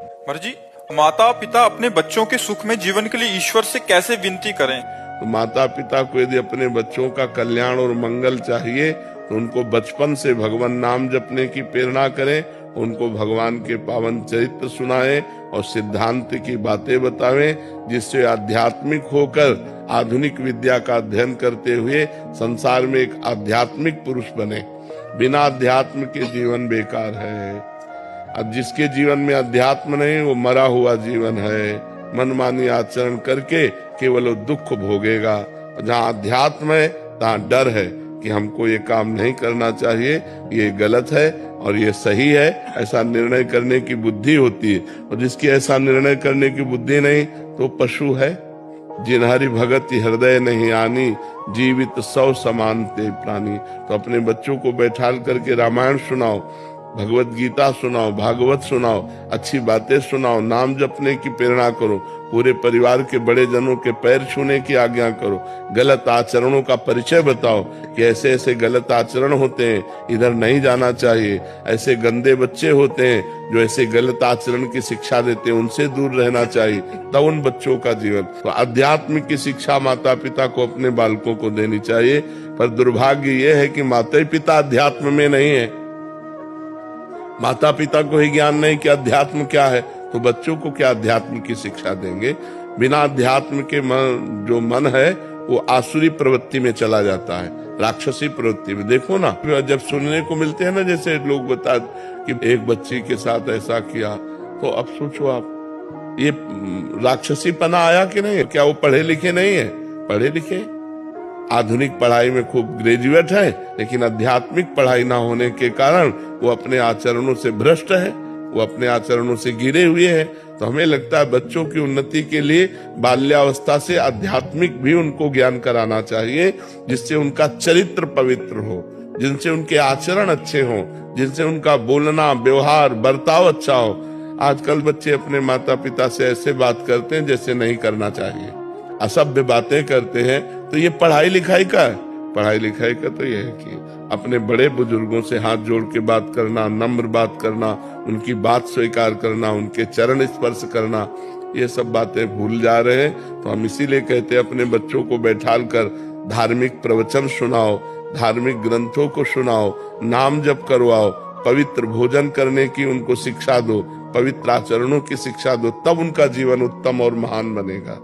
मर्जी, माता पिता अपने बच्चों के सुख में जीवन के लिए ईश्वर से कैसे विनती करें? तो माता पिता को यदि अपने बच्चों का कल्याण और मंगल चाहिए तो उनको बचपन से भगवान नाम जपने की प्रेरणा करें, उनको भगवान के पावन चरित्र सुनाएं और सिद्धांत की बातें बतावें, जिससे आध्यात्मिक होकर आधुनिक विद्या का अध्ययन करते हुए संसार में एक आध्यात्मिक पुरुष बने। बिना अध्यात्म के जीवन बेकार है। अब जिसके जीवन में अध्यात्म नहीं, वो मरा हुआ जीवन है। मनमानी आचरण करके केवल वो दुख भोगेगा। जहाँ अध्यात्म है तहाँ डर है कि हमको ये काम नहीं करना चाहिए, ये गलत है और ये सही है, ऐसा निर्णय करने की बुद्धि होती है। और जिसकी ऐसा निर्णय करने की बुद्धि नहीं तो पशु है। जिन्हरि भगति हृदय नहीं आनी, जीवित सौ समान ते प्राणी। तो अपने बच्चों को बैठाल करके रामायण सुनाओ, भगवत गीता सुनाओ, भागवत सुनाओ, अच्छी बातें सुनाओ, नाम जपने की प्रेरणा करो, पूरे परिवार के बड़े जनों के पैर छूने की आज्ञा करो, गलत आचरणों का परिचय बताओ कि ऐसे ऐसे गलत आचरण होते हैं, इधर नहीं जाना चाहिए, ऐसे गंदे बच्चे होते हैं जो ऐसे गलत आचरण की शिक्षा देते हैं, उनसे दूर रहना चाहिए। तब उन बच्चों का जीवन। तो अध्यात्म की शिक्षा माता पिता को अपने बालकों को देनी चाहिए। पर दुर्भाग्य यह है कि माता पिता अध्यात्म में नहीं है। माता पिता को ही ज्ञान नहीं कि अध्यात्म क्या है, तो बच्चों को क्या अध्यात्म की शिक्षा देंगे? बिना अध्यात्म के जो मन है वो आसुरी प्रवृत्ति में चला जाता है, राक्षसी प्रवृत्ति में। देखो ना, जब सुनने को मिलते हैं ना, जैसे लोग बता कि एक बच्ची के साथ ऐसा किया, तो अब सोचो आप, ये राक्षसी पना आया कि नहीं? क्या वो पढ़े लिखे नहीं है? पढ़े लिखे, आधुनिक पढ़ाई में खूब ग्रेजुएट है, लेकिन आध्यात्मिक पढ़ाई ना होने के कारण वो अपने आचरणों से भ्रष्ट है, वो अपने आचरणों से गिरे हुए हैं। तो हमें लगता है बच्चों की उन्नति के लिए बाल्यावस्था से आध्यात्मिक भी उनको ज्ञान कराना चाहिए, जिससे उनका चरित्र पवित्र हो, जिनसे उनके आचरण अच्छे हों, जिनसे उनका बोलना व्यवहार बर्ताव अच्छा हो। आजकल बच्चे अपने माता पिता से ऐसे बात करते हैं जैसे नहीं करना चाहिए, असभ्य बातें करते हैं। तो ये पढ़ाई लिखाई का है? पढ़ाई लिखाई का तो ये है कि अपने बड़े बुजुर्गों से हाथ जोड़ के बात करना, नम्र बात करना, उनकी बात स्वीकार करना, उनके चरण स्पर्श करना, ये सब बातें भूल जा रहे हैं। तो हम इसीलिए कहते हैं अपने बच्चों को बैठाल कर धार्मिक प्रवचन सुनाओ, धार्मिक ग्रंथों को सुनाओ, नाम जप करवाओ, पवित्र भोजन करने की उनको शिक्षा दो, पवित्र आचरणों की शिक्षा दो, तब उनका जीवन उत्तम और महान बनेगा।